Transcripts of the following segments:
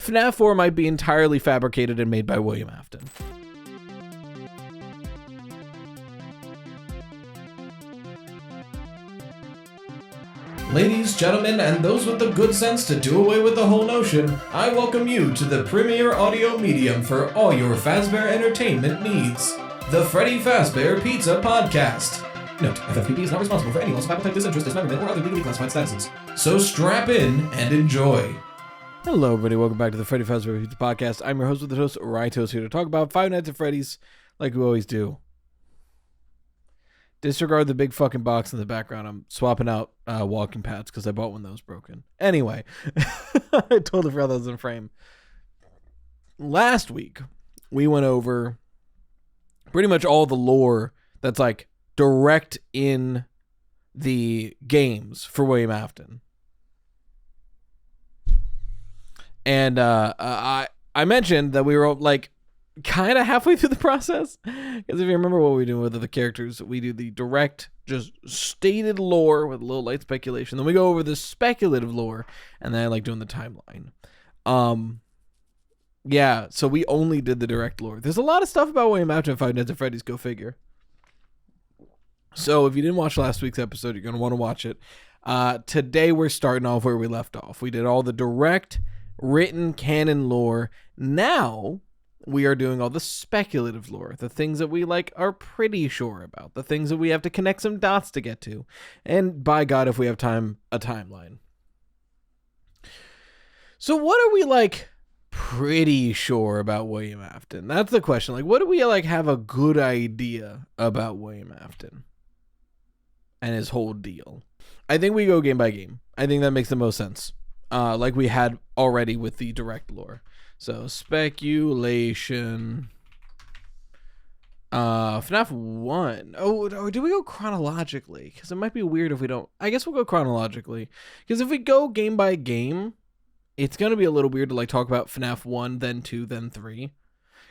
FNAF 4 might be entirely fabricated and made by William Afton. Ladies, gentlemen, and those with the good sense to do away with the whole notion, I welcome you to the premier audio medium for all your Fazbear entertainment needs. The Freddy Fazbear Pizza Podcast. Note, FFPP is not responsible for any loss of appetite, disinterest, dismemberment, or other legally classified statuses. So strap in and enjoy. Hello, everybody. Welcome back to the Freddy Fazbear Pizza Podcast. I'm your host with the host, Rytos, here to talk about Five Nights at Freddy's, like we always do. Disregard the big fucking box in the background. I'm swapping out walking pads because I bought one that was broken. Anyway, I totally forgot that was in frame. Last week, we went over pretty much all the lore that's like direct in the games for William Afton. And I mentioned that we were like kind of halfway through the process, because if you remember what we do with the characters, we do the direct, just stated lore with a little light speculation. Then we go over the speculative lore, and then I like doing the timeline. Yeah, so we only did the direct lore. There's a lot of stuff about William Afton and Five Nights at Freddy's, go figure. So if you didn't watch last week's episode, you're going to want to watch it. Today we're starting off where we left off. We did all the direct, written canon lore. Now we are doing all the speculative lore, the things that we like are pretty sure about, the things that we have to connect some dots to get to, and by God, if we have time, a timeline. So what are we like pretty sure about William Afton? That's the question. Like, what do we like have a good idea about William Afton and his whole deal? I think we go game by game. I think that makes the most sense. Like we had already with the direct lore. So, speculation. FNAF 1. Oh, do we go chronologically? Because it might be weird if we don't. I guess we'll go chronologically. Because if we go game by game, it's going to be a little weird to like talk about FNAF 1, then 2, then 3.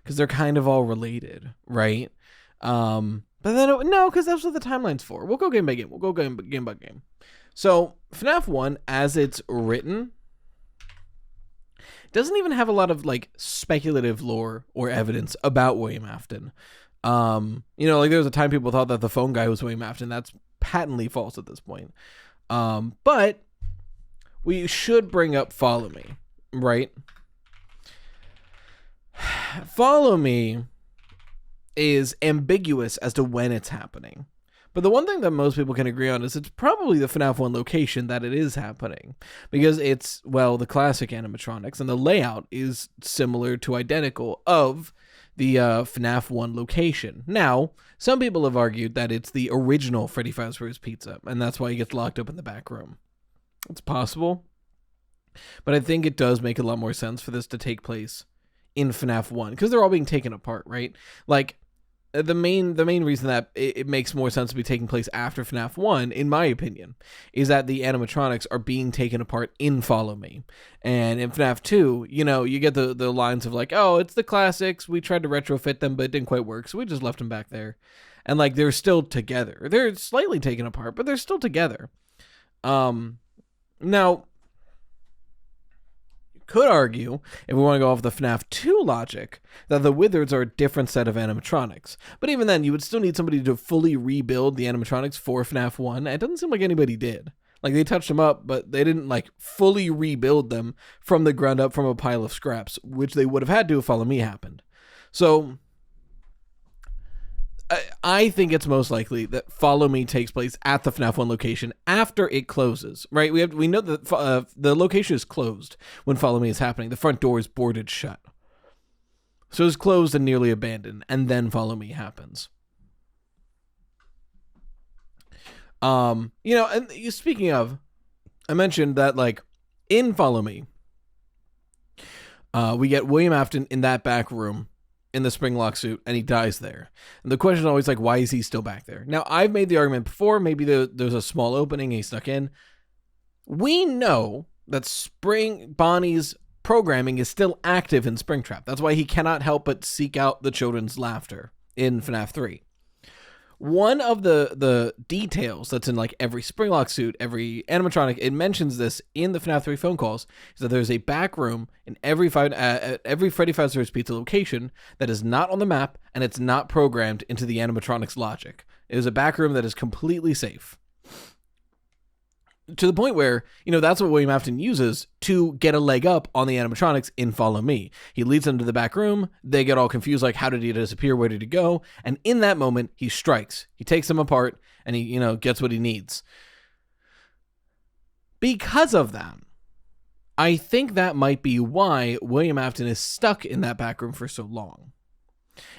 Because they're kind of all related, right? But then, no, because that's what the timeline's for. We'll go game by game. We'll go game by game. So, FNAF 1, as it's written, doesn't even have a lot of like speculative lore or evidence about William Afton. Like there was a time people thought that the phone guy was William Afton. That's patently false at this point. But we should bring up Follow Me, right? Follow Me is ambiguous as to when it's happening. But the one thing that most people can agree on is it's probably the FNAF 1 location that it is happening. Because it's, well, the classic animatronics, and the layout is similar to identical of the FNAF 1 location. Now, some people have argued that it's the original Freddy Fazbear's Pizza, and that's why he gets locked up in the back room. It's possible. But I think it does make a lot more sense for this to take place in FNAF 1, because they're all being taken apart, right? Like, the main reason that it makes more sense to be taking place after FNAF 1, in my opinion, is that the animatronics are being taken apart in Follow Me. And in FNAF 2, you get the lines of like, oh, it's the classics. We tried to retrofit them, but it didn't quite work. So we just left them back there. And like, they're still together. They're slightly taken apart, but they're still together. Now, could argue, if we want to go off the FNAF 2 logic, that the Wizards are a different set of animatronics. But even then, you would still need somebody to fully rebuild the animatronics for FNAF 1. It doesn't seem like anybody did. Like, they touched them up, but they didn't, like, fully rebuild them from the ground up from a pile of scraps, which they would have had to if Follow Me happened. So I think it's most likely that Follow Me takes place at the FNAF 1 location after it closes, right? We know that the location is closed when Follow Me is happening. The front door is boarded shut. So it's closed and nearly abandoned, and then Follow Me happens. And speaking of, I mentioned that, like, in Follow Me, we get William Afton in that back room in the spring lock suit, and he dies there. And the question is always like, why is he still back there? Now, I've made the argument before, maybe there's a small opening and he snuck in. We know that Bonnie's programming is still active in Springtrap. That's why he cannot help but seek out the children's laughter in FNAF 3. One of the details that's in like every Springlock suit, every animatronic, it mentions this in the FNAF 3 phone calls, is that there's a back room in every Freddy Fazbear's Pizza location that is not on the map and it's not programmed into the animatronic's logic. It is a back room that is completely safe. To the point where, that's what William Afton uses to get a leg up on the animatronics in Follow Me. He leads them to the back room. They get all confused, like, how did he disappear? Where did he go? And in that moment, he strikes. He takes them apart, and he, gets what he needs. Because of that, I think that might be why William Afton is stuck in that back room for so long.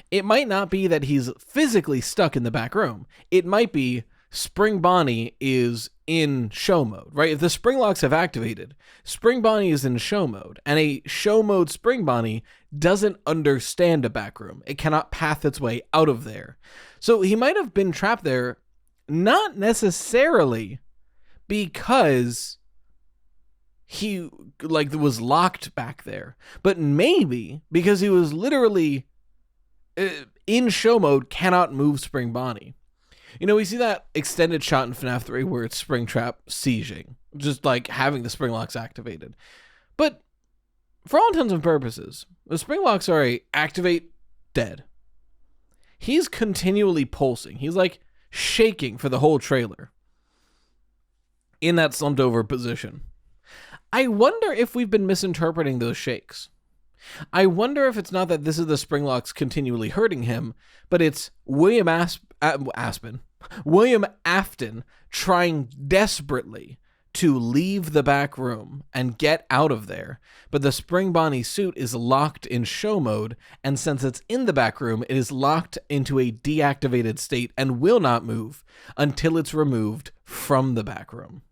It might not be that he's physically stuck in the back room. It might be Spring Bonnie is in show mode, right? If the spring locks have activated, Spring Bonnie is in show mode, and a show mode Spring Bonnie doesn't understand a back room. It cannot path its way out of there. So he might have been trapped there, not necessarily because he was locked back there, but maybe because he was literally in show mode, cannot move Spring Bonnie. We see that extended shot in FNAF 3 where it's Springtrap sieging, just like having the spring locks activated. But for all intents and purposes, the spring locks are a activate, dead. He's continually pulsing. He's like shaking for the whole trailer in that slumped over position. I wonder if we've been misinterpreting those shakes. I wonder if it's not that this is the spring locks continually hurting him, but it's William Afton trying desperately to leave the back room and get out of there, but the Spring Bonnie suit is locked in show mode, and since it's in the back room, it is locked into a deactivated state and will not move until it's removed from the back room.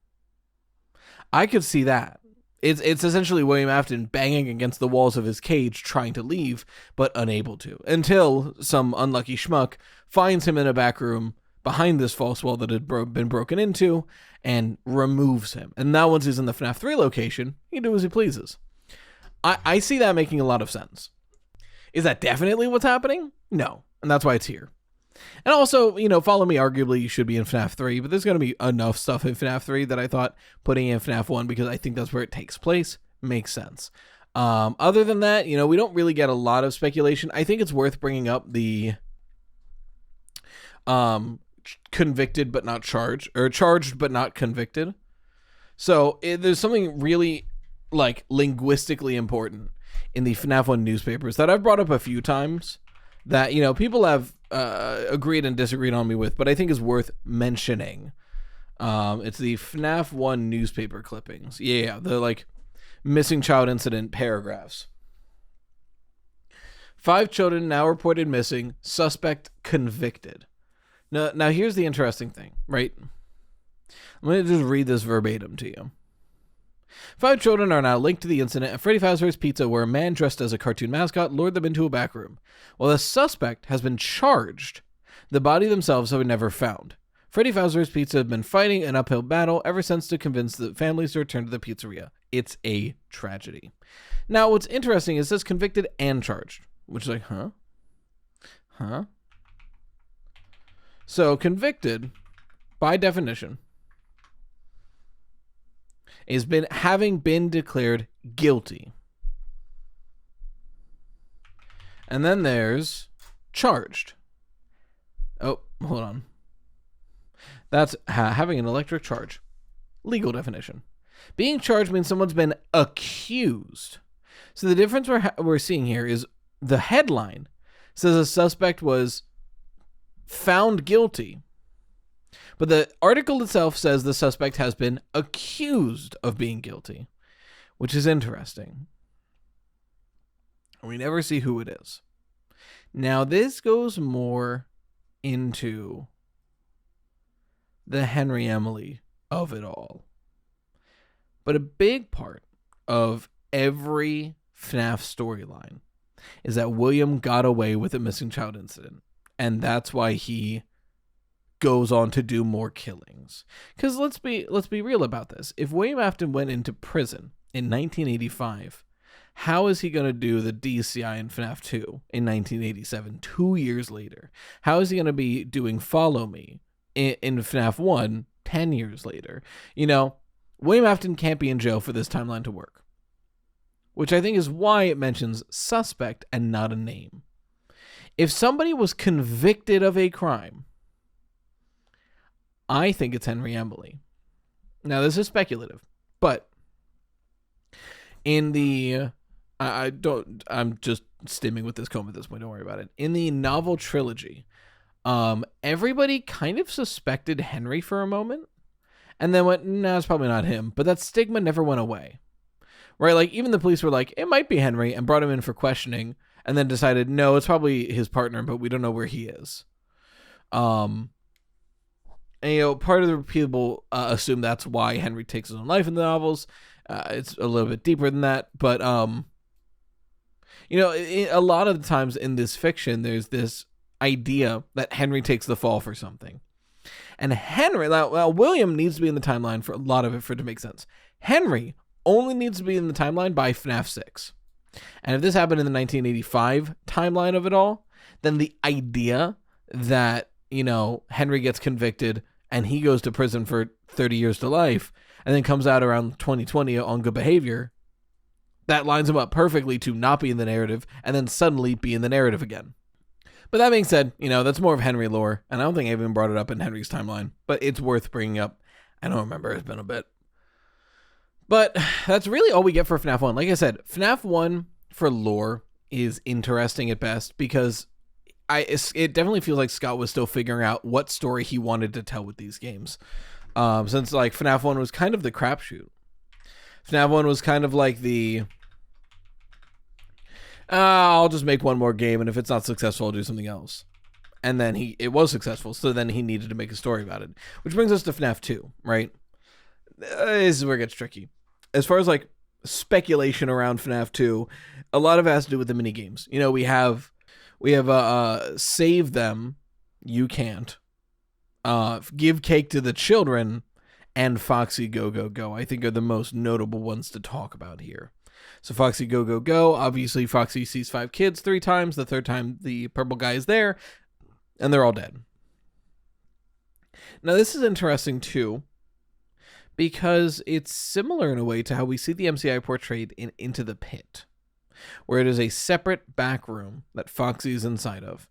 I could see that. It's essentially William Afton banging against the walls of his cage trying to leave, but unable to, until some unlucky schmuck finds him in a back room behind this false wall that had been broken into and removes him. And now once he's in the FNAF 3 location, he can do as he pleases. I see that making a lot of sense. Is that definitely what's happening? No. And that's why it's here. And also, Follow Me arguably should be in FNAF 3, but there's going to be enough stuff in FNAF 3 that I thought putting in FNAF 1, because I think that's where it takes place, makes sense. Other than that, we don't really get a lot of speculation. I think it's worth bringing up the convicted but not charged, or charged but not convicted. So there's something really linguistically important in the FNAF 1 newspapers that I've brought up a few times that, people have agreed and disagreed on me with, but I think is worth mentioning. It's the FNAF 1 newspaper clippings. Yeah, the missing child incident paragraphs. 5 children now reported missing, suspect convicted. Now here's the interesting thing, right? I'm going to just read this verbatim to you. 5 children are now linked to the incident at Freddy Fazbear's Pizza, where a man dressed as a cartoon mascot lured them into a back room. While the suspect has been charged, the body themselves have been never found. Freddy Fazbear's Pizza have been fighting an uphill battle ever since to convince the families to return to the pizzeria. It's a tragedy. Now, what's interesting is this convicted and charged, which is huh? So, convicted, by definition, is having been declared guilty. And then there's charged. Oh, hold on. That's having an electric charge. Legal definition. Being charged means someone's been accused. So the difference we're seeing here is the headline says a suspect was found guilty. But the article itself says the suspect has been accused of being guilty, which is interesting. We never see who it is. Now, this goes more into the Henry Emily of it all. But a big part of every FNAF storyline is that William got away with a missing child incident. And that's why he goes on to do more killings. Because let's be real about this. If William Afton went into prison in 1985, How is he going to do the DCI in FNAF 2 in 1987, 2 years later? How is he going to be doing Follow Me in FNAF 1, 10 years later? William Afton can't be in jail for this timeline to work, which I think is why it mentions suspect and not a name. If somebody was convicted of a crime, I think it's Henry Emily. Now, this is speculative, but in the... I'm just stimming with this comb at this point. Don't worry about it. In the novel trilogy, everybody kind of suspected Henry for a moment and then went, nah, it's probably not him. But that stigma never went away, right? Like, even the police were like, it might be Henry, and brought him in for questioning and then decided, no, it's probably his partner, but we don't know where he is. And, part of the people assume that's why Henry takes his own life in the novels. It's a little bit deeper than that, but, a lot of the times in this fiction, there's this idea that Henry takes the fall for something. And Henry, now William needs to be in the timeline for a lot of it for it to make sense. Henry only needs to be in the timeline by FNAF 6. And if this happened in the 1985 timeline of it all, then the idea that, Henry gets convicted and he goes to prison for 30 years to life and then comes out around 2020 on good behavior, that lines him up perfectly to not be in the narrative and then suddenly be in the narrative again. But that being said, that's more of Henry lore, and I don't think I even brought it up in Henry's timeline, but it's worth bringing up. I don't remember, it's been a bit. But that's really all we get for FNAF 1. Like I said, FNAF 1 for lore is interesting at best because it definitely feels like Scott was still figuring out what story he wanted to tell with these games. Since like FNAF 1 was kind of the crapshoot. FNAF 1 was kind of like the... I'll just make one more game, and if it's not successful, I'll do something else. And then it was successful, so then he needed to make a story about it. Which brings us to FNAF 2, right? This is where it gets tricky. As far as, like, speculation around FNAF 2, a lot of it has to do with the minigames. We have save them, you can't. Give cake to the children, and Foxy Go Go Go, I think are the most notable ones to talk about here. So Foxy Go Go Go, obviously Foxy sees 5 kids 3 times. The third time the purple guy is there, and they're all dead. Now this is interesting too, because it's similar in a way to how we see the MCI portrayed in Into the Pit, where it is a separate back room that Foxy is inside of,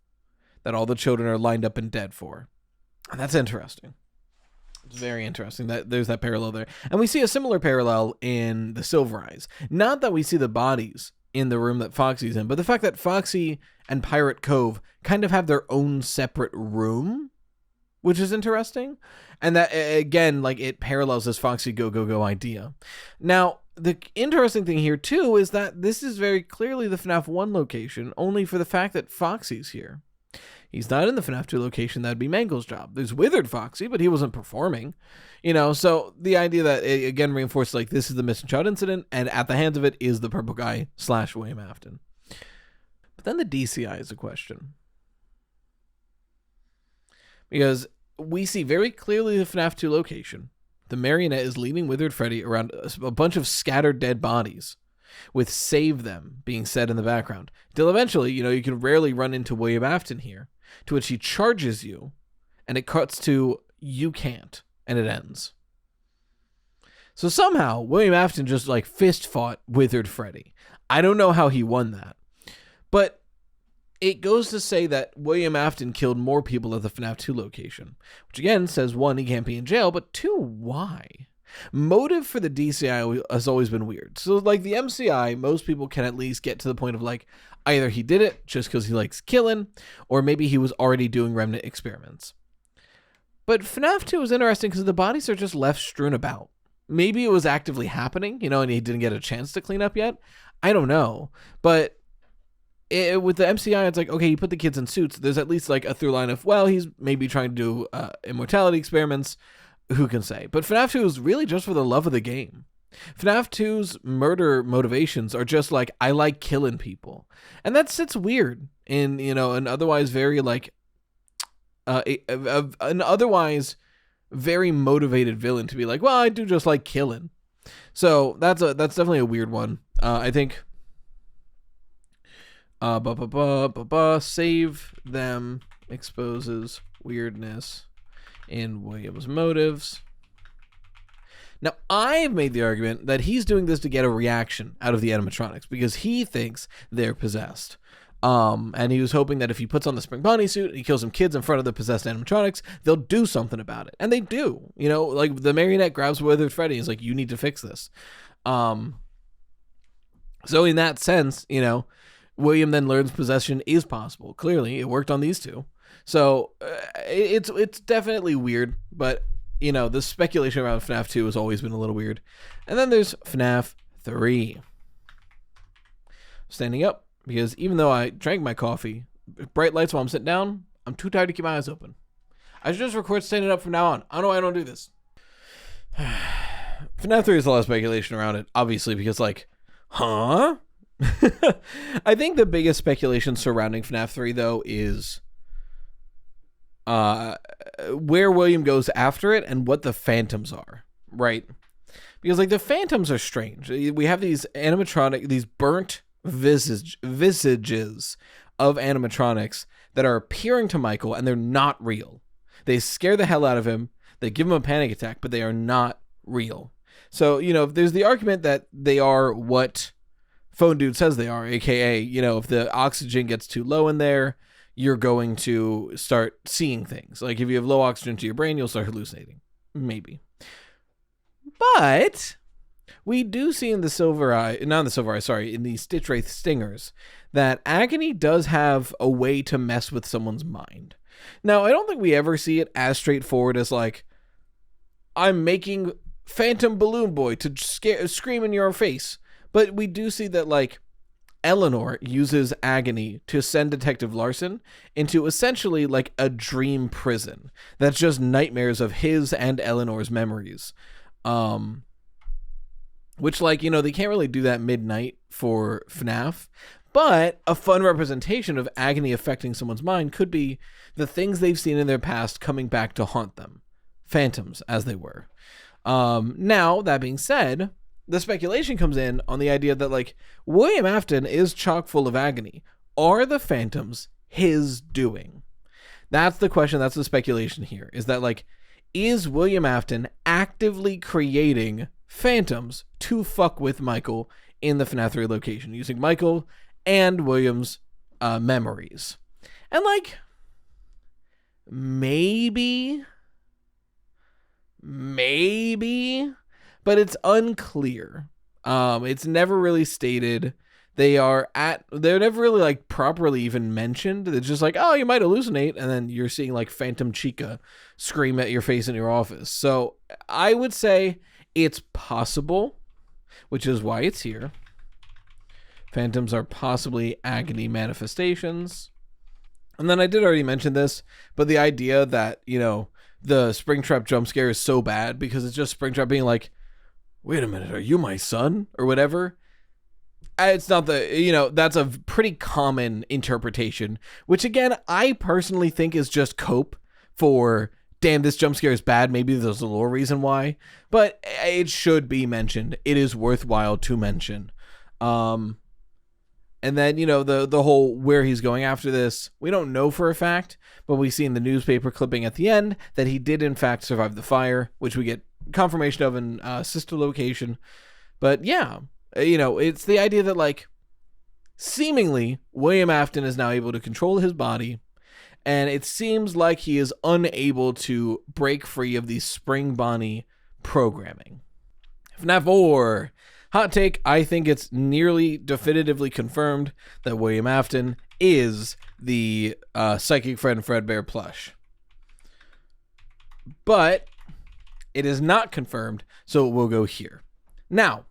that all the children are lined up and dead for. And that's interesting. It's very interesting that there's that parallel there. And we see a similar parallel in the Silver Eyes. Not that we see the bodies in the room that Foxy's in, but the fact that Foxy and Pirate Cove kind of have their own separate room, which is interesting. And that, again, like it parallels this Foxy Go Go Go idea. Now, the interesting thing here, too, is that this is very clearly the FNAF 1 location, only for the fact that Foxy's here. He's not in the FNAF 2 location. That'd be Mangle's job. There's Withered Foxy, but he wasn't performing. So the idea that, it, again, reinforces, like, this is the missing child incident, and at the hands of it is the purple guy / William Afton. But then the DCI is a question. Because we see very clearly the FNAF 2 location. The marionette is leading Withered Freddy around a bunch of scattered dead bodies, with save them being said in the background. Till eventually, you can rarely run into William Afton here, to which he charges you, and it cuts to you can't, and it ends. So somehow, William Afton just like fist fought Withered Freddy. I don't know how he won that. But it goes to say that William Afton killed more people at the FNAF 2 location, which again says, 1, he can't be in jail, but 2, why? Motive for the DCI has always been weird. So like the MCI, most people can at least get to the point of like, either he did it just because he likes killing, or maybe he was already doing remnant experiments. But FNAF 2 is interesting because the bodies are just left strewn about. Maybe it was actively happening, and he didn't get a chance to clean up yet. I don't know. But with the MCI, it's like, okay, you put the kids in suits. There's at least like a through line of, well, he's maybe trying to do immortality experiments. Who can say? But FNAF 2 is really just for the love of the game. FNAF 2's murder motivations are just like, I like killing people. And that sits weird in, an otherwise very like, an otherwise very motivated villain to be like, well, I do just like killing. So that's definitely a weird one. I think Save them exposes weirdness in William's motives. Now, I've made the argument that he's doing this to get a reaction out of the animatronics because he thinks they're possessed. And he was hoping that if he puts on the spring bunny suit and he kills some kids in front of the possessed animatronics, they'll do something about it. And they do. You know, like the marionette grabs Withered Freddy and is like, you need to fix this. So in that sense, you know, William then learns possession is possible. Clearly, it worked on these two. So it's definitely weird, but you know, the speculation around FNAF 2 has always been a little weird. And then there's FNAF 3. Standing up, because even though I drank my coffee, bright lights while I'm sitting down, I'm too tired to keep my eyes open. I should just record standing up from now on. I don't know why I don't do this. FNAF 3 is a lot of speculation around it, obviously, because like, huh? I think the biggest speculation surrounding FNAF 3, though, is where William goes after it and what the phantoms are, right? Because like the phantoms are strange. We have these these burnt visages of animatronics that are appearing to Michael, and they're not real. They scare the hell out of him. They give him a panic attack, but they are not real. So, you know, if there's the argument that they are what Phone Dude says they are, aka, you know, if the oxygen gets too low in there, you're going to start seeing things. Like if you have low oxygen to your brain, you'll start hallucinating. Maybe. But we do see in the in the Stitch Wraith Stingers, that Agony does have a way to mess with someone's mind. Now, I don't think we ever see it as straightforward as like, I'm making Phantom Balloon Boy to scream in your face. But we do see that like, Eleanor uses Agony to send Detective Larson into essentially like a dream prison that's just nightmares of his and Eleanor's memories. Which, like, you know, they can't really do that midnight for FNAF, but a fun representation of Agony affecting someone's mind could be the things they've seen in their past coming back to haunt them. Phantoms, as they were. Now, that being said, the speculation comes in on the idea that, like, William Afton is chock full of agony. Are the phantoms his doing? That's the question. That's the speculation here. Is that, like, is William Afton actively creating phantoms to fuck with Michael in the FNAF 3 location, using Michael and William's memories? And, like, maybe, but it's unclear. It's never really stated. They're never really like properly even mentioned. It's just like, oh, you might hallucinate, and then you're seeing like Phantom Chica scream at your face in your office. So I would say it's possible, which is why it's here. Phantoms are possibly agony manifestations. And then I did already mention this, but the idea that, you know, the Springtrap jump scare is so bad because it's just Springtrap being like, wait a minute, are you my son? Or whatever. It's not that's a pretty common interpretation, which again, I personally think is just cope for, damn, this jump scare is bad. Maybe there's a little reason why, but it should be mentioned. It is worthwhile to mention. And then, you know, the whole where he's going after this, we don't know for a fact, but we see in the newspaper clipping at the end that he did in fact survive the fire, which we get confirmation of in sister location. But yeah, you know, it's the idea that, like, seemingly William Afton is now able to control his body, and it seems like he is unable to break free of the Spring Bonnie programming. FNAF 4. Hot take, I think it's nearly definitively confirmed that William Afton is the Psychic Friend Fredbear plush. But it is not confirmed, so we'll go here. Now,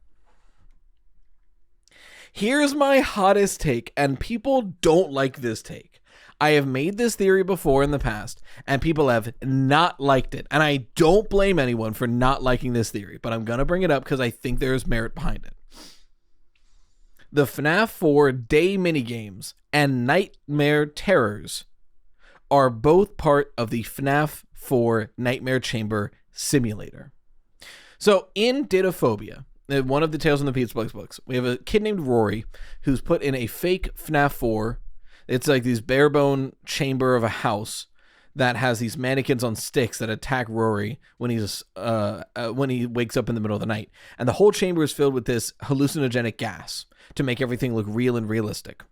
here's my hottest take, and people don't like this take. I have made this theory before in the past, and people have not liked it. And I don't blame anyone for not liking this theory, but I'm going to bring it up because I think there is merit behind it. The FNAF 4 day minigames and Nightmare Terrors are both part of the FNAF 4 Nightmare Chamber simulator. So in Didophobia, one of the Tales from the Pizza Place books, we have a kid named Rory who's put in a fake FNAF 4. It's like this bare bone chamber of a house that has these mannequins on sticks that attack Rory when he wakes up in the middle of the night. And the whole chamber is filled with this hallucinogenic gas to make everything look real and realistic.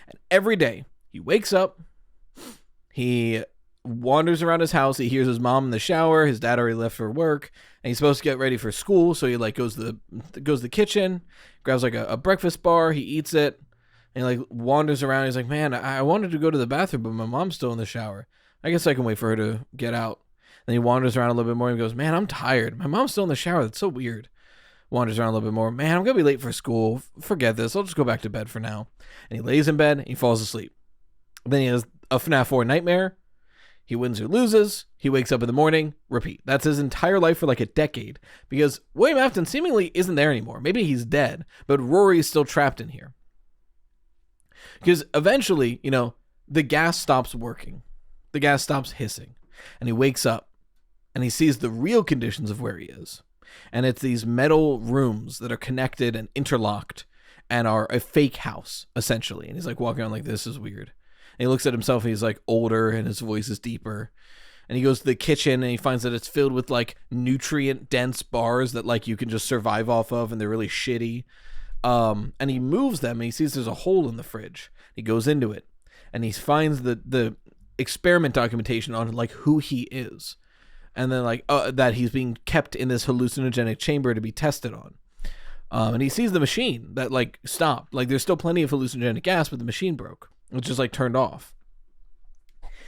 And every day he wakes up, he wanders around his house, he hears his mom in the shower, his dad already left for work, and he's supposed to get ready for school, so he like goes to the kitchen, grabs like a breakfast bar, he eats it, and he like wanders around. He's like, man, I wanted to go to the bathroom, but my mom's still in the shower. I guess I can wait for her to get out. Then he wanders around a little bit more and goes, man, I'm tired. My mom's still in the shower. That's so weird. Wanders around a little bit more. Man, I'm going to be late for school. Forget this. I'll just go back to bed for now. And he lays in bed and he falls asleep. Then he has a FNAF 4 nightmare. He wins or loses. He wakes up in the morning. Repeat. That's his entire life for like a decade. Because William Afton seemingly isn't there anymore. Maybe he's dead, but Rory is still trapped in here. Because eventually, the gas stops working. The gas stops hissing. And he wakes up and he sees the real conditions of where he is. And it's these metal rooms that are connected and interlocked and are a fake house, essentially. And he's like walking around like, this is weird. And he looks at himself and he's like older and his voice is deeper. And he goes to the kitchen and he finds that it's filled with like nutrient dense bars that like you can just survive off of, and they're really shitty. And he moves them and he sees there's a hole in the fridge. He goes into it and he finds the experiment documentation on like who he is. And then like that he's being kept in this hallucinogenic chamber to be tested on. And he sees the machine that like stopped. Like there's still plenty of hallucinogenic gas, but the machine broke. It's just like turned off.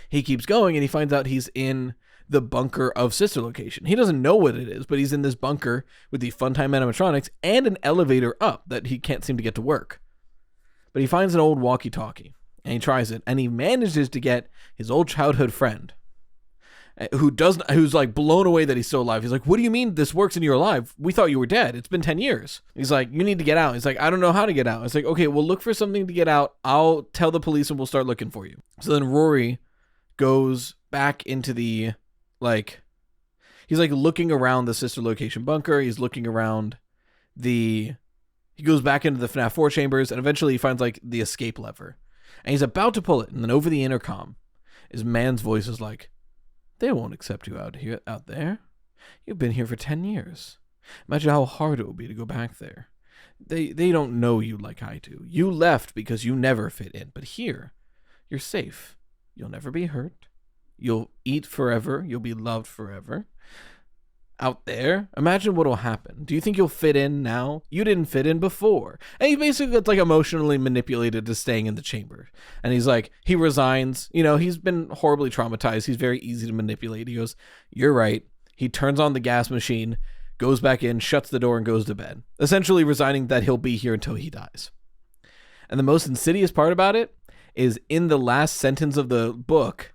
He keeps going and he finds out he's in the bunker of Sister Location. He doesn't know what it is, but he's in this bunker with the Funtime animatronics and an elevator up that he can't seem to get to work. But he finds an old walkie-talkie and he tries it, and he manages to get his old childhood friend who's like blown away that he's still alive. He's like, what do you mean this works and you're alive? We thought you were dead. It's been 10 years. He's like, you need to get out. He's like, I don't know how to get out. It's like, okay, we'll look for something to get out. I'll tell the police and we'll start looking for you. So then Rory goes back into the, like, he's like looking around the Sister Location bunker. He's looking around he goes back into the FNAF 4 chambers, and eventually he finds like the escape lever. And he's about to pull it, and then over the intercom, his man's voice is like, they won't accept you out there. You've been here for 10 years. Imagine how hard it will be to go back there. They don't know you like I do. You left because you never fit in. But here, you're safe. You'll never be hurt. You'll eat forever. You'll be loved forever. Out there, imagine what'll happen. Do you think you'll fit in now? You didn't fit in before. And he basically gets like emotionally manipulated to staying in the chamber. And he's like, he resigns. He's been horribly traumatized. He's very easy to manipulate. He goes, you're right. He turns on the gas machine, goes back in, shuts the door, and goes to bed, essentially resigning that he'll be here until he dies. And the most insidious part about it is in the last sentence of the book,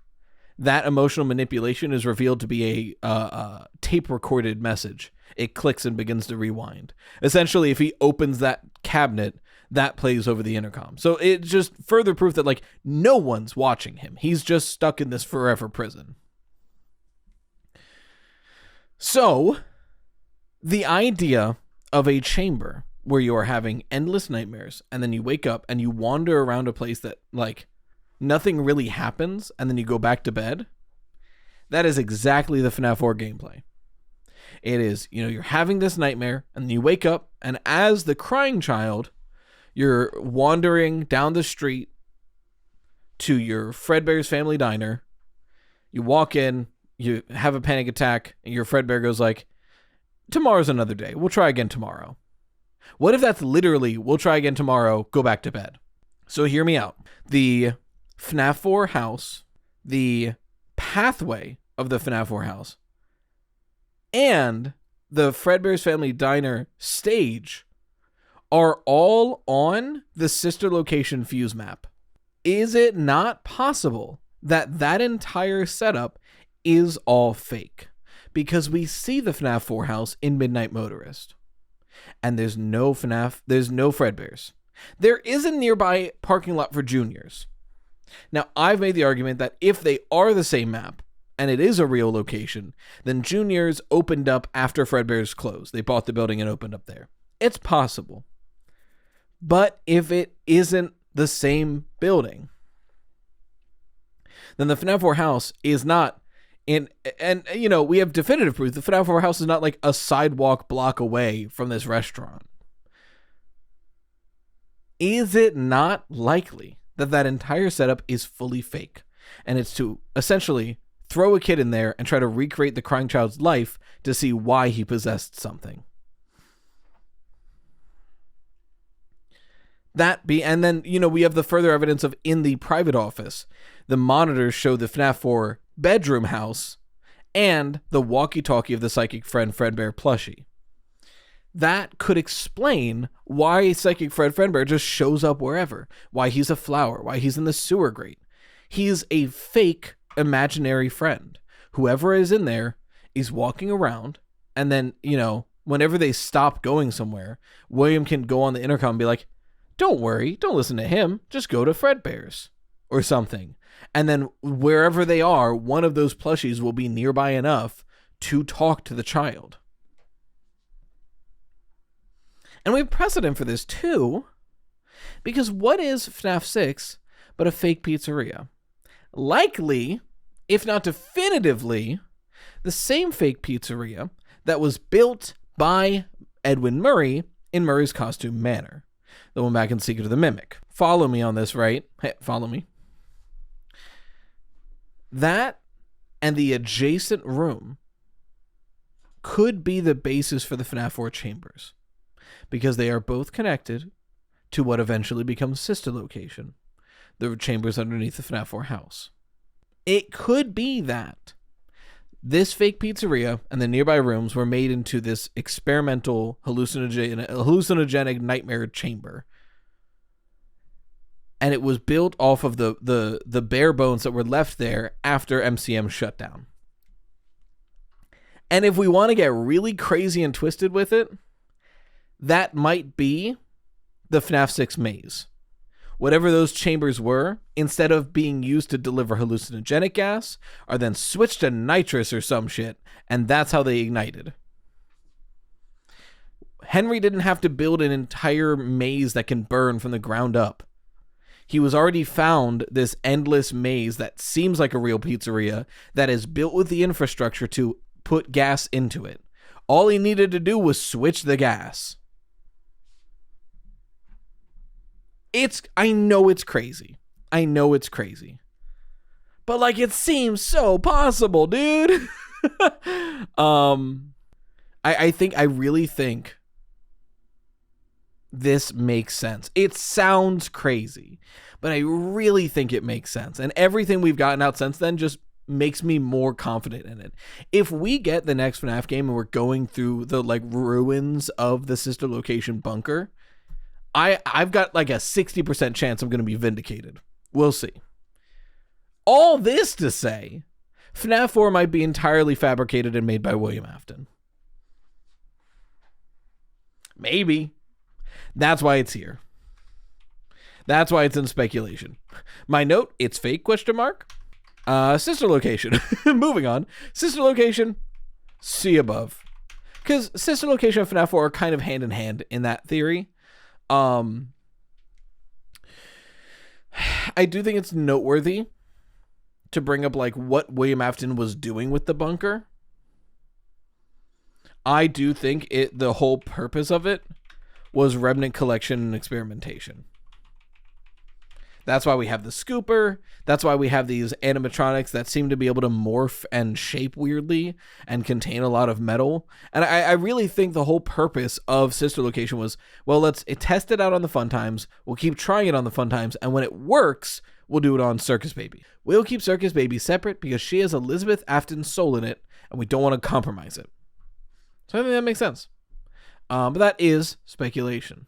that emotional manipulation is revealed to be a tape recorded message. It clicks and begins to rewind. Essentially, if he opens that cabinet, that plays over the intercom. So it's just further proof that like no one's watching him. He's just stuck in this forever prison. So the idea of a chamber where you are having endless nightmares and then you wake up and you wander around a place that like nothing really happens, and then you go back to bed. That is exactly the FNAF 4 gameplay. It is, you're having this nightmare, and then you wake up, and as the crying child, you're wandering down the street to your Fredbear's Family Diner. You walk in, you have a panic attack, and your Fredbear goes like, tomorrow's another day. We'll try again tomorrow. What if that's literally, we'll try again tomorrow, go back to bed? So hear me out. The FNAF 4 house, the pathway of the FNAF 4 house, and the Fredbear's Family Diner stage are all on the Sister Location fuse map. Is it not possible that that entire setup is all fake? Because we see the FNAF 4 house in Midnight Motorist, and there's no Fredbears. There is a nearby parking lot for juniors. Now, I've made the argument that if they are the same map, and it is a real location, then Juniors opened up after Fredbear's closed. They bought the building and opened up there. It's possible. But if it isn't the same building, then the FNAF 4 house is not in, and you know, we have definitive proof. The FNAF 4 house is not like a sidewalk block away from this restaurant. Is it not likely that that entire setup is fully fake? And it's to essentially throw a kid in there and try to recreate the crying child's life to see why he possessed something. And then, you know, we have the further evidence of in the private office, the monitors show the FNAF 4 bedroom house and the walkie-talkie of the psychic friend Fredbear plushie. That could explain why Psychic Fred Fredbear just shows up wherever, why he's a flower, why he's in the sewer grate. He's a fake imaginary friend. Whoever is in there is walking around, and then, you know, whenever they stop going somewhere, William can go on the intercom and be like, don't worry, don't listen to him, just go to Fredbear's or something. And then wherever they are, one of those plushies will be nearby enough to talk to the child. And we have precedent for this too, because what is FNAF 6 but a fake pizzeria? Likely, if not definitively, the same fake pizzeria that was built by Edwin Murray in Murray's Costume Manor, the one back in Secret of the Mimic. Follow me on this, right? Hey, follow me. That and the adjacent room could be the basis for the FNAF 4 chambers, because they are both connected to what eventually becomes Sister Location, the chambers underneath the FNAF 4 house. It could be that this fake pizzeria and the nearby rooms were made into this experimental hallucinogenic nightmare chamber. And it was built off of the bare bones that were left there after MCM shut down. And if we want to get really crazy and twisted with it, that might be the FNAF 6 maze. Whatever those chambers were, instead of being used to deliver hallucinogenic gas, are then switched to nitrous or some shit, and that's how they ignited. Henry didn't have to build an entire maze that can burn from the ground up. He was already found this endless maze that seems like a real pizzeria that is built with the infrastructure to put gas into it. All he needed to do was switch the gas. I know it's crazy. But like, it seems so possible, dude. I really think this makes sense. It sounds crazy, but I really think it makes sense. And everything we've gotten out since then just makes me more confident in it. If we get the next FNAF game and we're going through the like ruins of the Sister Location bunker, I've got like a 60% chance I'm going to be vindicated. We'll see. All this to say, FNAF 4 might be entirely fabricated and made by William Afton. Maybe. That's why it's here. That's why it's in speculation. My note, it's fake, ? Sister Location. Moving on. Sister Location, see above. Because Sister Location and FNAF 4 are kind of hand in hand in that theory. I do think it's noteworthy to bring up like what William Afton was doing with the bunker. I do think the whole purpose of it was remnant collection and experimentation. That's why we have the scooper. That's why we have these animatronics that seem to be able to morph and shape weirdly and contain a lot of metal. And I really think the whole purpose of Sister Location was, well, let's test it out on the Fun Times. We'll keep trying it on the Fun Times. And when it works, we'll do it on Circus Baby. We'll keep Circus Baby separate because she has Elizabeth Afton's soul in it, and we don't want to compromise it. So I think that makes sense. But that is speculation.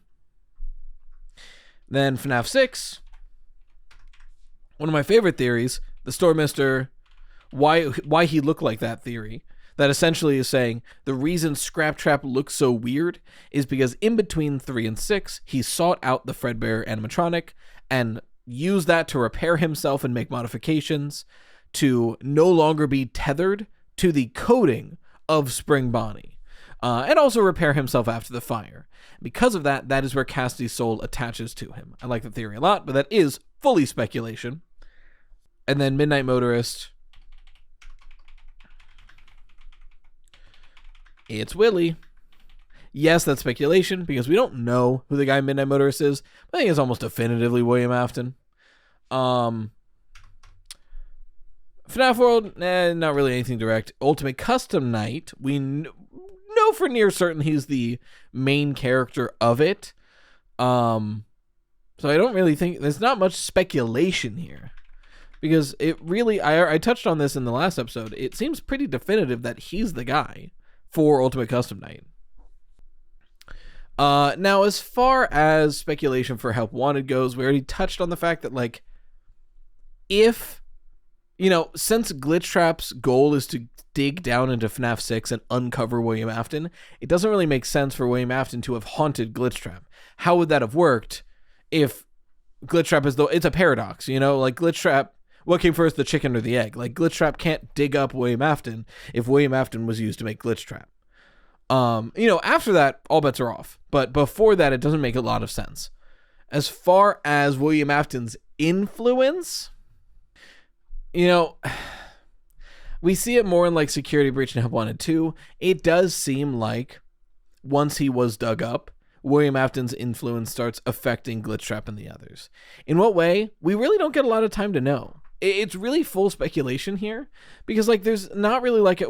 Then FNAF 6. One of my favorite theories, the Store Mister, why he looked like that theory, that essentially is saying the reason Scraptrap looks so weird is because in between 3 and 6, he sought out the Fredbear animatronic and used that to repair himself and make modifications to no longer be tethered to the coding of Spring Bonnie. and also repair himself after the fire. Because of that, that is where Cassidy's soul attaches to him. I like the theory a lot, but that is fully speculation. And then Midnight Motorist. It's Willie. Yes, that's speculation because we don't know who the guy in Midnight Motorist is. I think it's almost definitively William Afton. FNAF World, not really anything direct. Ultimate Custom Night, we know for near certain he's the main character of it. So I don't really think there's not much speculation here because it really, I touched on this in the last episode. It seems pretty definitive that he's the guy for Ultimate Custom Night. Now, as far as speculation for Help Wanted goes, we already touched on the fact that, like, if, since Glitchtrap's goal is to dig down into FNAF 6 and uncover William Afton, it doesn't really make sense for William Afton to have haunted Glitchtrap. How would that have worked if Glitchtrap is, it's a paradox, like Glitchtrap, what came first, the chicken or the egg? Like, Glitchtrap can't dig up William Afton if William Afton was used to make Glitchtrap. After that, all bets are off. But before that, it doesn't make a lot of sense. As far as William Afton's influence, we see it more in like Security Breach and Help Wanted 2. It does seem like once he was dug up, William Afton's influence starts affecting Glitchtrap and the others. In what way? We really don't get a lot of time to know. It's really full speculation here because like there's not really like it.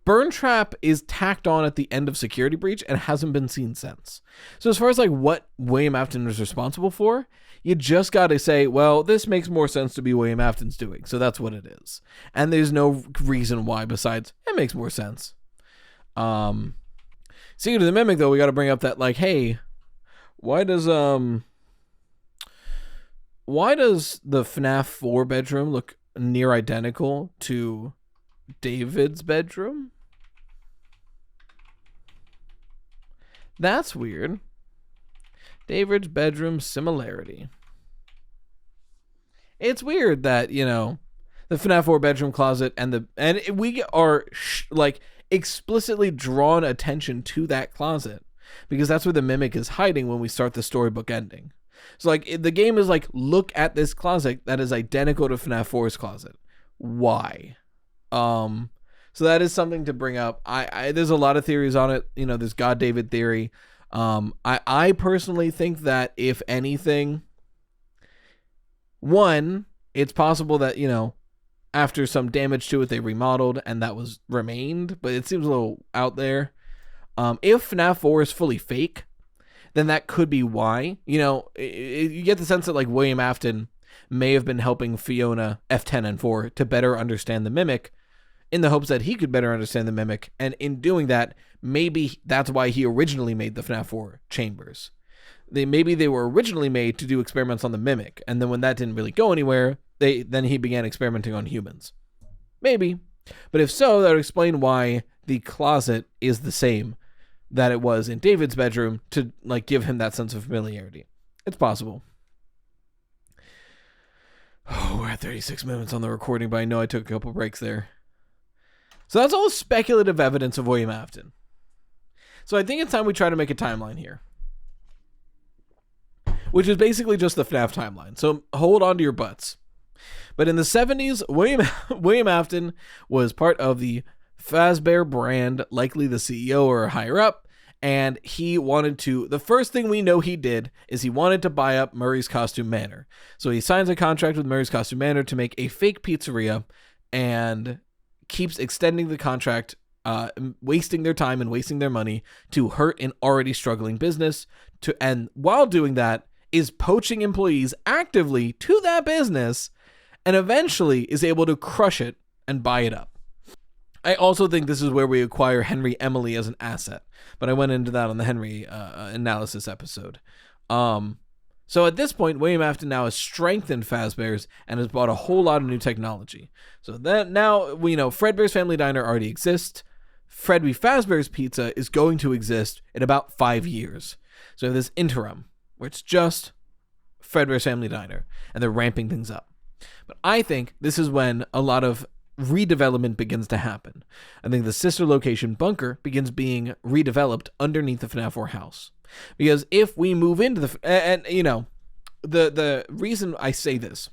Burn Trap is tacked on at the end of Security Breach and hasn't been seen since. So as far as like what William Afton is responsible for, you just got to say, well, this makes more sense to be William Afton's doing. So that's what it is. And there's no reason why besides it makes more sense. Speaking of the Mimic though, we got to bring up that like, hey, why does the FNAF 4 bedroom look near identical to David's bedroom? That's weird. David's bedroom similarity. It's weird that, the FNAF 4 bedroom closet and we are explicitly drawn attention to that closet because that's where the Mimic is hiding when we start the storybook ending. So like the game is like, look at this closet that is identical to FNAF 4's closet. Why? So that is something to bring up. There's a lot of theories on it. There's God David theory. I personally think that if anything, one, it's possible that, after some damage to it, they remodeled and that was remained, but it seems a little out there. If FNAF 4 is fully fake, then that could be why. You get the sense that like William Afton may have been helping Fiona F10 and 4 to better understand the Mimic in the hopes that he could better understand the Mimic. And in doing that, maybe that's why he originally made the FNAF 4 chambers. Maybe they were originally made to do experiments on the Mimic. And then when that didn't really go anywhere, then he began experimenting on humans. Maybe. But if so, that would explain why the closet is the same that it was in David's bedroom to like give him that sense of familiarity. It's possible. Oh, we're at 36 minutes on the recording, but I know I took a couple breaks there. So that's all speculative evidence of William Afton. So I think it's time we try to make a timeline here, which is basically just the FNAF timeline. So hold on to your butts. But in the 70s, William Afton was part of the Fazbear brand, likely the CEO or higher up, and he wanted to, the first thing we know he did is he wanted to buy up Murray's Costume Manor. So he signs a contract with Murray's Costume Manor to make a fake pizzeria and keeps extending the contract, wasting their time and wasting their money to hurt an already struggling business, and while doing that is poaching employees actively to that business and eventually is able to crush it and buy it up. I also think this is where we acquire Henry Emily as an asset, but I went into that on the Henry analysis episode. So at this point, William Afton now has strengthened Fazbear's and has bought a whole lot of new technology. So that now we know Fredbear's Family Diner already exists. Freddy Fazbear's Pizza is going to exist in about 5 years. So this interim where it's just Fredbear's Family Diner and they're ramping things up. But I think this is when a lot of redevelopment begins to happen. I think the sister location bunker begins being redeveloped underneath the FNAF 4 house. Because if we move into the reason I say this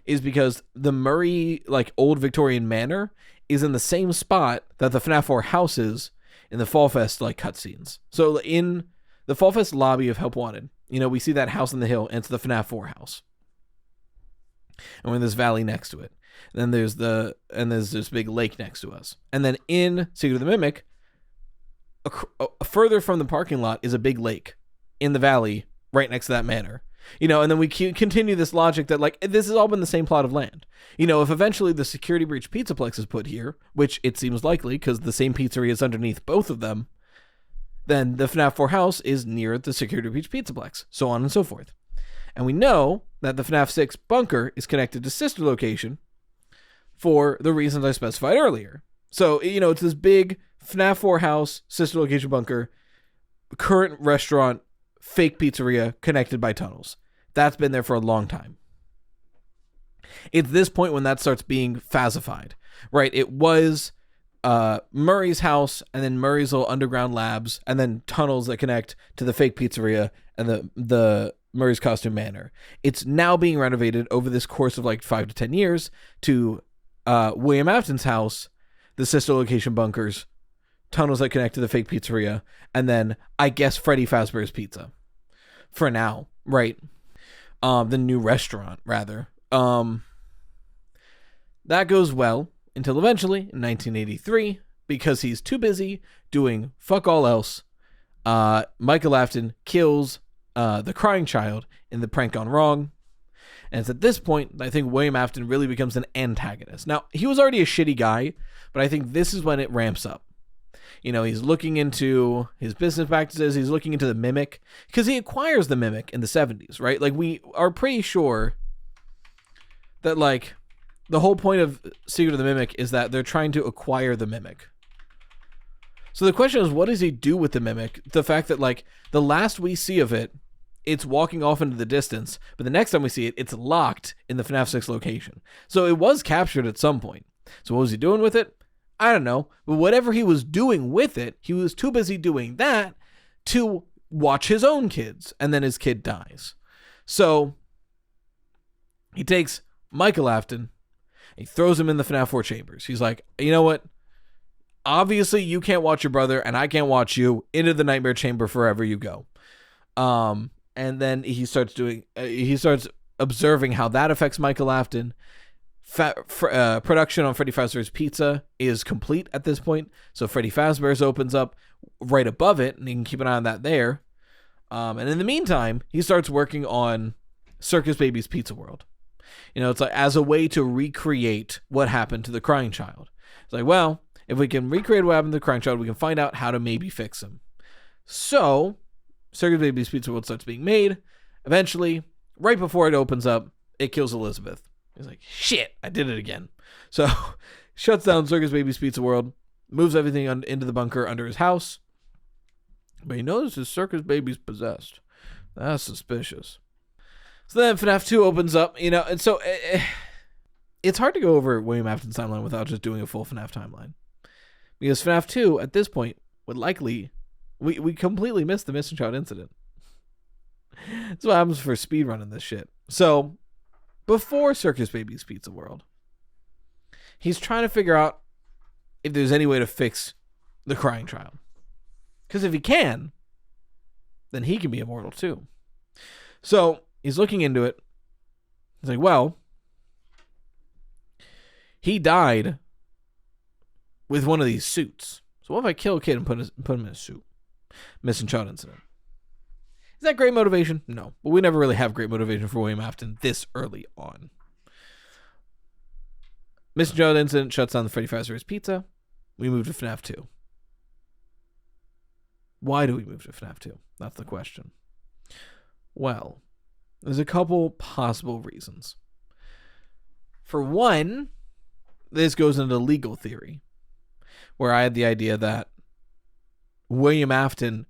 is because the Murray, old Victorian manor is in the same spot that the FNAF 4 house is in the Fall Fest, cutscenes. So in the Fall Fest lobby of Help Wanted, we see that house on the hill, and it's the FNAF 4 house. And we're in this valley next to it. And then there's this big lake next to us. And then in Secret of the Mimic, further from the parking lot is a big lake in the valley right next to that manor. And then we continue this logic that, this has all been the same plot of land. If eventually the Security Breach Pizzaplex is put here, which it seems likely because the same pizzeria is underneath both of them, then the FNAF 4 house is near the Security Breach Pizzaplex, so on and so forth. And we know that the FNAF 6 bunker is connected to sister location for the reasons I specified earlier. So, it's this big FNAF 4 house, sister location bunker, current restaurant, fake pizzeria connected by tunnels. That's been there for a long time. It's this point when that starts being phasified, right? It was Murray's house, and then Murray's little underground labs, and then tunnels that connect to the fake pizzeria and the Murray's Costume Manor. It's now being renovated over this course of 5 to 10 years to William Afton's house, the sister location bunkers, tunnels that connect to the fake pizzeria, and then I guess Freddy Fazbear's Pizza. For now, right? The new restaurant, rather. That goes well until eventually, in 1983, because he's too busy doing fuck all else, Michael Afton kills the crying child in the prank gone wrong. And it's at this point I think William Afton really becomes an antagonist. Now, he was already a shitty guy, but I think this is when it ramps up. He's looking into his business practices. He's looking into the Mimic because he acquires the Mimic in the 70s, right? We are pretty sure that, the whole point of Secret of the Mimic is that they're trying to acquire the Mimic. So the question is, what does he do with the Mimic? The fact that, the last we see of it, it's walking off into the distance, but the next time we see it, it's locked in the FNAF 6 location. So it was captured at some point. So what was he doing with it? I don't know. But whatever he was doing with it, he was too busy doing that to watch his own kids, and then his kid dies. So he takes Michael Afton, he throws him in the FNAF 4 chambers. He's like, you know what? Obviously, you can't watch your brother, and I can't watch you. Into the nightmare chamber forever you go. And then he starts observing how that affects Michael Afton. Production on Freddy Fazbear's Pizza is complete at this point. So Freddy Fazbear's opens up right above it, and you can keep an eye on that there. And in the meantime, he starts working on Circus Baby's Pizza World. It's as a way to recreate what happened to the crying child. It's well, if we can recreate what happened to the crying child, we can find out how to maybe fix him. So Circus Baby's Pizza World starts being made. Eventually, right before it opens up, it kills Elizabeth. He's like, shit, I did it again. So shuts down Circus Baby's Pizza World, moves everything into the bunker under his house. But he notices Circus Baby's possessed. That's suspicious. So then FNAF 2 opens up, and so it's hard to go over William Afton's timeline without just doing a full FNAF timeline. Because FNAF 2, at this point, would likely, we completely missed the missing child incident. That's what happens for speedrunning this shit. So, before Circus Baby's Pizza World, he's trying to figure out if there's any way to fix the crying child. Because if he can, then he can be immortal too. So, he's looking into it. He's like, well, he died with one of these suits. So what if I kill a kid and put him in a suit? Missing child incident. Is that great motivation? No. But we never really have great motivation for William Afton this early on. Missing child incident shuts down the Freddy Fazbear's Pizza. We move to FNAF 2. Why do we move to FNAF 2? That's the question. Well, there's a couple possible reasons. For one, this goes into legal theory, where I had the idea that William Afton,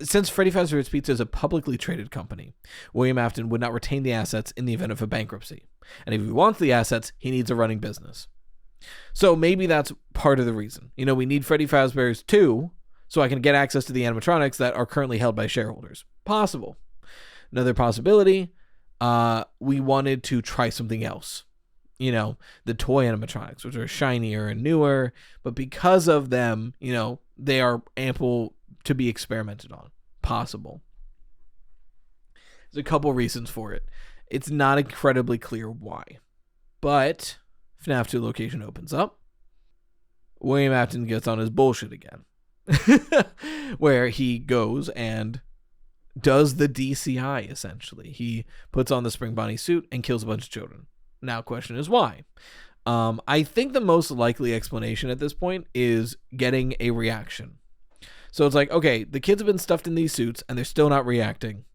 since Freddy Fazbear's Pizza is a publicly traded company, William Afton would not retain the assets in the event of a bankruptcy. And if he wants the assets, he needs a running business. So maybe that's part of the reason. We need Freddy Fazbear's 2 so I can get access to the animatronics that are currently held by shareholders. Possible. Another possibility, we wanted to try something else. The toy animatronics, which are shinier and newer, but because of them, they are ample to be experimented on. Possible. There's a couple reasons for it. It's not incredibly clear why. But FNAF 2 location opens up. William Afton gets on his bullshit again. Where he goes and does the DCI, essentially. He puts on the Spring Bonnie suit and kills a bunch of children. Now, question is why? I think the most likely explanation at this point is getting a reaction. So it's like, okay, the kids have been stuffed in these suits and they're still not reacting.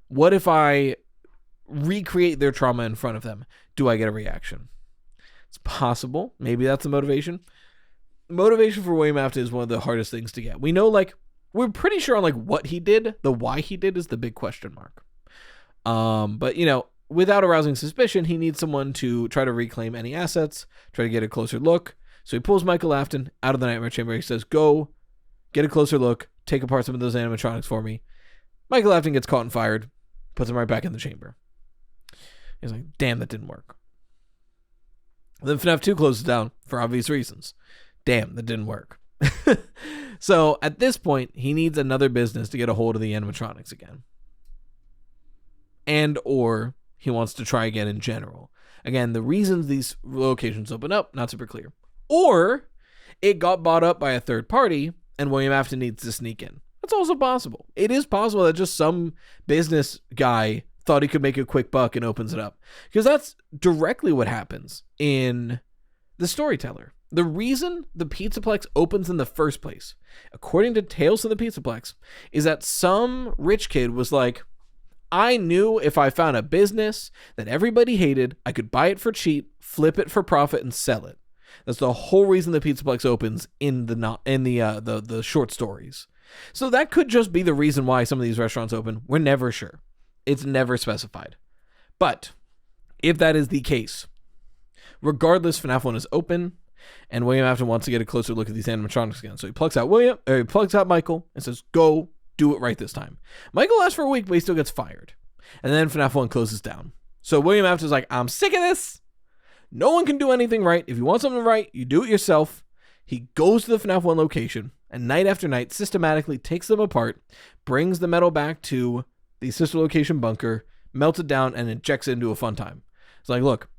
What if I recreate their trauma in front of them? Do I get a reaction? It's possible. Maybe that's the motivation. Motivation for William Afton is one of the hardest things to get. We know, we're pretty sure on what he did. The why he did is the big question mark. But without arousing suspicion, he needs someone to try to reclaim any assets, try to get a closer look. So he pulls Michael Afton out of the nightmare chamber. He says, go get a closer look, take apart some of those animatronics for me. Michael Afton gets caught and fired, puts him right back in the chamber. He's like, damn, that didn't work. Then FNAF 2 closes down for obvious reasons. Damn, that didn't work. So at this point, he needs another business to get a hold of the animatronics again. And or he wants to try again in general. Again, the reasons these locations open up, not super clear. Or it got bought up by a third party and William Afton needs to sneak in. That's also possible. It is possible that just some business guy thought he could make a quick buck and opens it up. Because that's directly what happens in The Storyteller. The reason the Pizzaplex opens in the first place, according to Tales of the Pizzaplex, is that some rich kid was like, I knew if I found a business that everybody hated, I could buy it for cheap, flip it for profit, and sell it. That's the whole reason the Pizzaplex opens in the short stories. So that could just be the reason why some of these restaurants open. We're never sure. It's never specified. But if that is the case, regardless, FNAF 1 is open, and William Afton wants to get a closer look at these animatronics again. So he plugs out Michael and says, go do it right this time. Michael lasts for a week, but he still gets fired. And then FNAF 1 closes down. So William Afton's like, I'm sick of this. No one can do anything right. If you want something right, you do it yourself. He goes to the FNAF 1 location and night after night systematically takes them apart, brings the metal back to the sister location bunker, melts it down, and injects it into a fun time. It's like, look,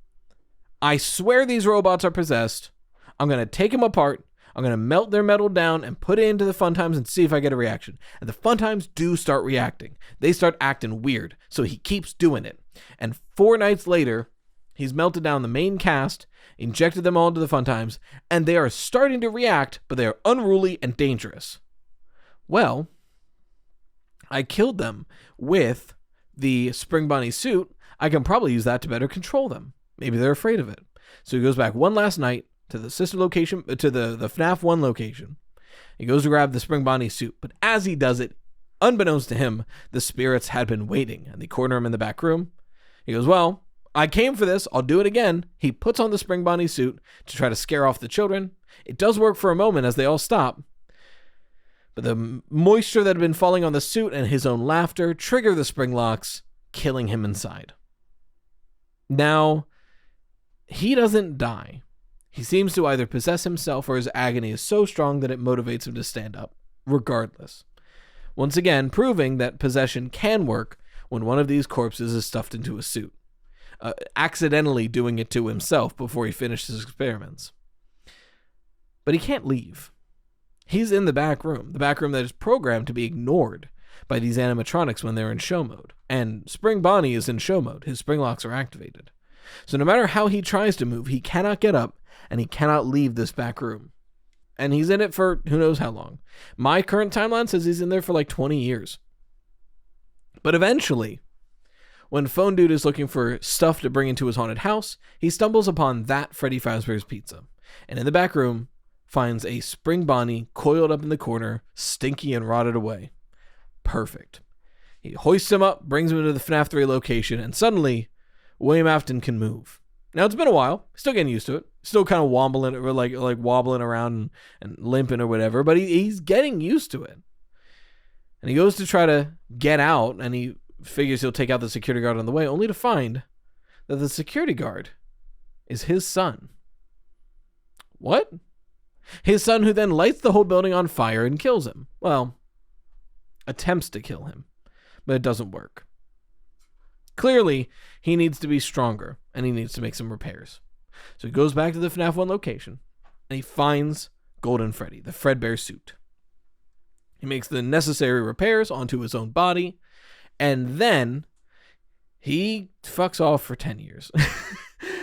I swear these robots are possessed. I'm going to take them apart. I'm going to melt their metal down and put it into the fun times and see if I get a reaction. And the fun times do start reacting. They start acting weird. So he keeps doing it. And 4 nights later, he's melted down the main cast, injected them all into the fun times, and they are starting to react, but they are unruly and dangerous. Well, I killed them with the Spring Bonnie suit. I can probably use that to better control them. Maybe they're afraid of it. So he goes back one last night to the sister location, to the FNAF 1 location. He goes to grab the Spring Bonnie suit, but as he does it, unbeknownst to him, the spirits had been waiting, and they corner him in the back room. He goes, well, I came for this. I'll do it again. He puts on the Spring Bonnie suit to try to scare off the children. It does work for a moment as they all stop. But the moisture that had been falling on the suit and his own laughter trigger the spring locks, killing him inside. Now, he doesn't die. He seems to either possess himself or his agony is so strong that it motivates him to stand up, regardless. Once again, proving that possession can work when one of these corpses is stuffed into a suit. Accidentally doing it to himself before he finished his experiments. But he can't leave. He's in the back room that is programmed to be ignored by these animatronics when they're in show mode. And Spring Bonnie is in show mode. His spring locks are activated. So no matter how he tries to move, he cannot get up and he cannot leave this back room. And he's in it for who knows how long. My current timeline says he's in there for like 20 years. But eventually, when Phone Dude is looking for stuff to bring into his haunted house, he stumbles upon that Freddy Fazbear's Pizza. And in the back room, finds a Spring Bonnie coiled up in the corner, stinky and rotted away. Perfect. He hoists him up, brings him into the FNAF 3 location, and suddenly, William Afton can move. Now, it's been a while. He's still getting used to it. Still kind of wobbling, or like wobbling around and limping or whatever, but he's getting used to it. And he goes to try to get out, and he figures he'll take out the security guard on the way, only to find that the security guard is his son. What? His son, who then lights the whole building on fire and kills him. Well, attempts to kill him, but it doesn't work. Clearly, he needs to be stronger, and he needs to make some repairs. So he goes back to the FNAF 1 location, and he finds Golden Freddy, the Fredbear suit. He makes the necessary repairs onto his own body, and then he fucks off for 10 years.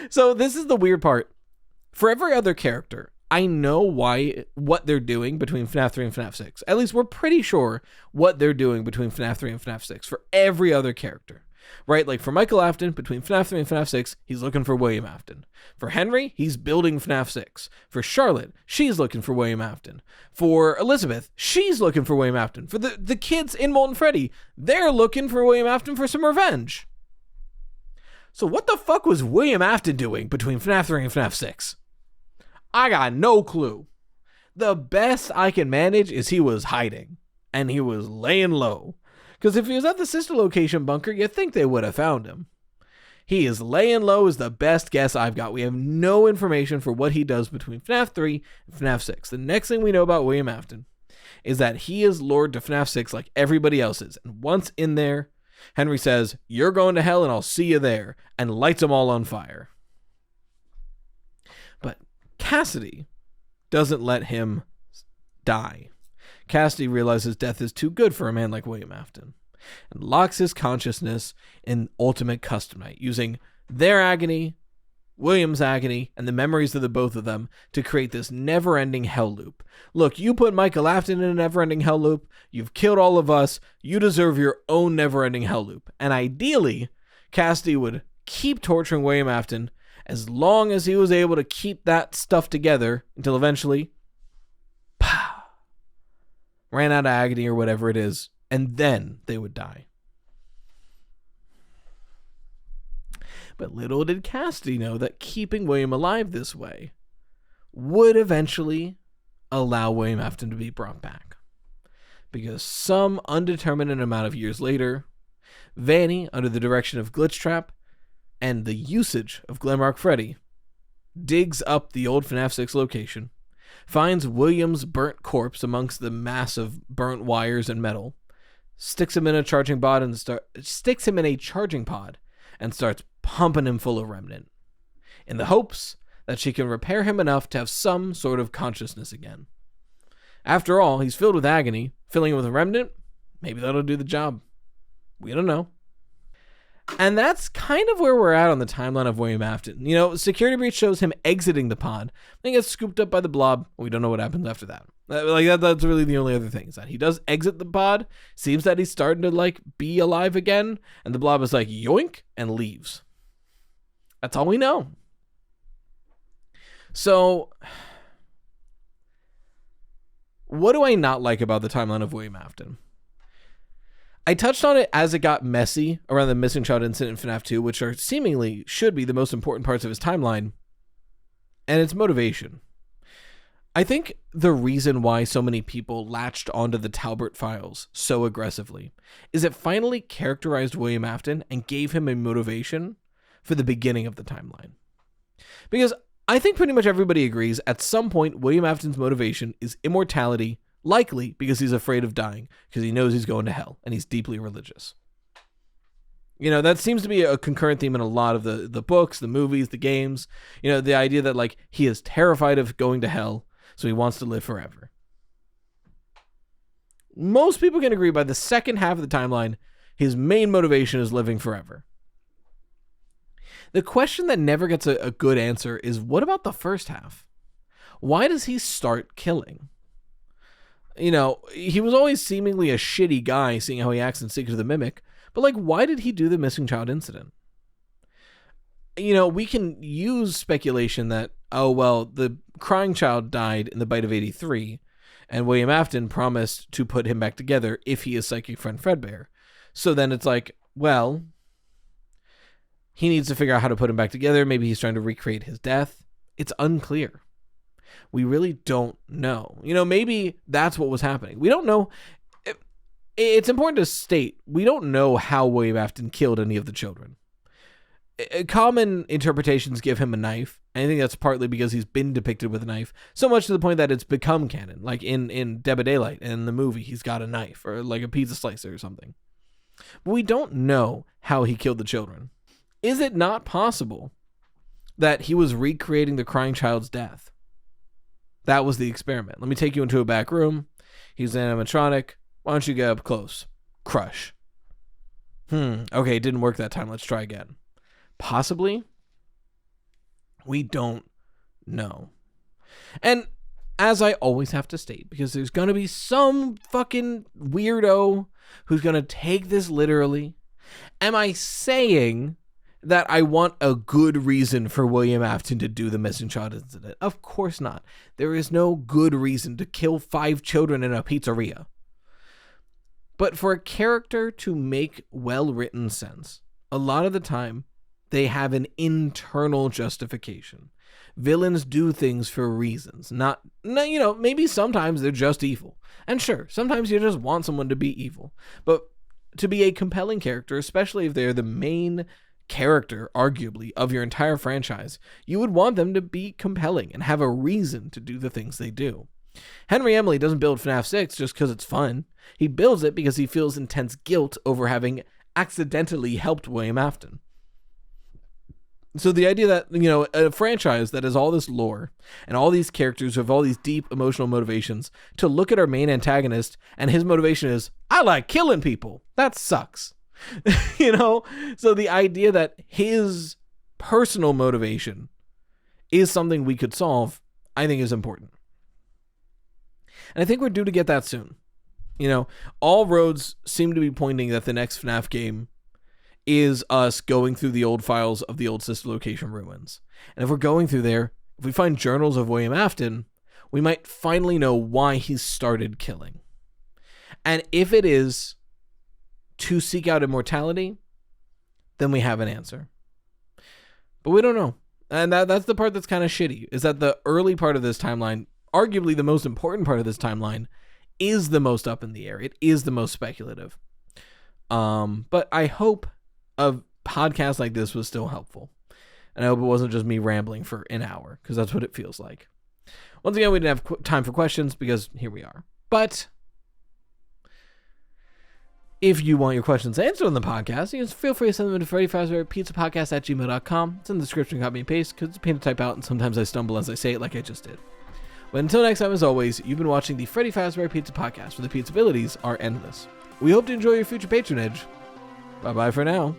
So this is the weird part. For every other character, I know what they're doing between FNAF 3 and FNAF 6. At least we're pretty sure what they're doing between FNAF 3 and FNAF 6 for every other character. Right? Like for Michael Afton, between FNAF 3 and FNAF 6, he's looking for William Afton. For Henry, he's building FNAF 6. For Charlotte, she's looking for William Afton. For Elizabeth, she's looking for William Afton. For the kids in Molten Freddy, they're looking for William Afton for some revenge. So what the fuck was William Afton doing between FNAF 3 and FNAF 6? I got no clue. The best I can manage is he was hiding. And he was laying low. Because if he was at the sister location bunker, you'd think they would have found him. He is laying low is the best guess I've got. We have no information for what he does between FNAF 3 and FNAF 6. The next thing we know about William Afton is that he is lured to FNAF 6 like everybody else is. And once in there, Henry says, "You're going to hell and I'll see you there," and lights them all on fire. But Cassidy doesn't let him die. Cassidy realizes death is too good for a man like William Afton and locks his consciousness in ultimate custom night, using their agony, William's agony, and the memories of the both of them to create this never-ending hell loop. Look, you put Michael Afton in a never-ending hell loop, you've killed all of us, you deserve your own never-ending hell loop. And ideally, Cassidy would keep torturing William Afton as long as he was able to keep that stuff together until eventually ran out of agony or whatever it is, and then they would die. But little did Cassidy know that keeping William alive this way would eventually allow William Afton to be brought back. Because some undeterminate amount of years later, Vanny, under the direction of Glitchtrap and the usage of Glamrock Freddy, digs up the old FNAF 6 location, finds William's burnt corpse amongst the mass of burnt wires and metal, sticks him in a charging pod and starts pumping him full of remnant, in the hopes that she can repair him enough to have some sort of consciousness again. After all, he's filled with agony. Filling him with a remnant, maybe that'll do the job. We don't know. And that's kind of where we're at on the timeline of William Afton. You know, security breach shows him exiting the pod. Then he gets scooped up by the blob. We don't know what happens after that. That's really the only other thing, is that he does exit the pod. Seems that he's starting to be alive again. And the blob is like, yoink, and leaves. That's all we know. So, what do I not like about the timeline of William Afton? I touched on it as it got messy around the missing child incident in FNAF 2, which are seemingly should be the most important parts of his timeline, and its motivation. I think the reason why so many people latched onto the Talbert files so aggressively is it finally characterized William Afton and gave him a motivation for the beginning of the timeline. Because I think pretty much everybody agrees at some point William Afton's motivation is immortality, likely because he's afraid of dying, because he knows he's going to hell, and he's deeply religious. You know, that seems to be a concurrent theme in a lot of the books, the movies, the games. You know, the idea that, he is terrified of going to hell, so he wants to live forever. Most people can agree by the second half of the timeline, his main motivation is living forever. The question that never gets a good answer is, what about the first half? Why does he start killing? You know, he was always seemingly a shitty guy, seeing how he acts in Secret of the Mimic, but why did he do the missing child incident? You know, we can use speculation that, the crying child died in the bite of 83, and William Afton promised to put him back together if he is Psychic Friend Fredbear. So then it's he needs to figure out how to put him back together. Maybe he's trying to recreate his death. It's unclear. We really don't know. Maybe that's what was happening. We don't know. It's important to state, we don't know how William Afton killed any of the children. Common interpretations give him a knife. I think that's partly because he's been depicted with a knife, so much to the point that it's become canon. Like in Dead by Daylight, in the movie, he's got a knife, or like a pizza slicer or something. But we don't know how he killed the children. Is it not possible that he was recreating the crying child's death? That was the experiment. Let me take you into a back room. He's an animatronic. Why don't you get up close? Crush. Okay, it didn't work that time. Let's try again. Possibly. We don't know. And as I always have to state, because there's going to be some fucking weirdo who's going to take this literally, am I saying that I want a good reason for William Afton to do the missing child incident? Of course not. There is no good reason to kill 5 children in a pizzeria. But for a character to make well-written sense, a lot of the time, they have an internal justification. Villains do things for reasons. Maybe sometimes they're just evil. And sure, sometimes you just want someone to be evil. But to be a compelling character, especially if they're the main character, arguably, of your entire franchise, you would want them to be compelling and have a reason to do the things they do. Henry Emily doesn't build FNAF 6 just because it's fun. He builds it because he feels intense guilt over having accidentally helped William Afton. So the idea that, a franchise that has all this lore and all these characters with all these deep emotional motivations, to look at our main antagonist and his motivation is, I like killing people. That sucks. So the idea that his personal motivation is something we could solve, I think is important. And I think we're due to get that soon. All roads seem to be pointing that the next FNAF game is us going through the old files of the old sister location ruins. And if we're going through there, if we find journals of William Afton, we might finally know why he started killing. And if it is to seek out immortality, then we have an answer. But we don't know. And that's the part that's kind of shitty, is that the early part of this timeline, arguably the most important part of this timeline, is the most up in the air. It is the most speculative. But I hope a podcast like this was still helpful. And I hope it wasn't just me rambling for an hour, because that's what it feels like. Once again, we didn't have time for questions, because here we are. But if you want your questions answered on the podcast, you can feel free to send them to Freddy Fazbear Pizza Podcast at gmail.com. It's in the description, copy and paste, because it's a pain to type out, and sometimes I stumble as I say it like I just did. But until next time, as always, you've been watching the Freddy Fazbear Pizza Podcast, where the pizza abilities are endless. We hope to enjoy your future patronage. Bye-bye for now.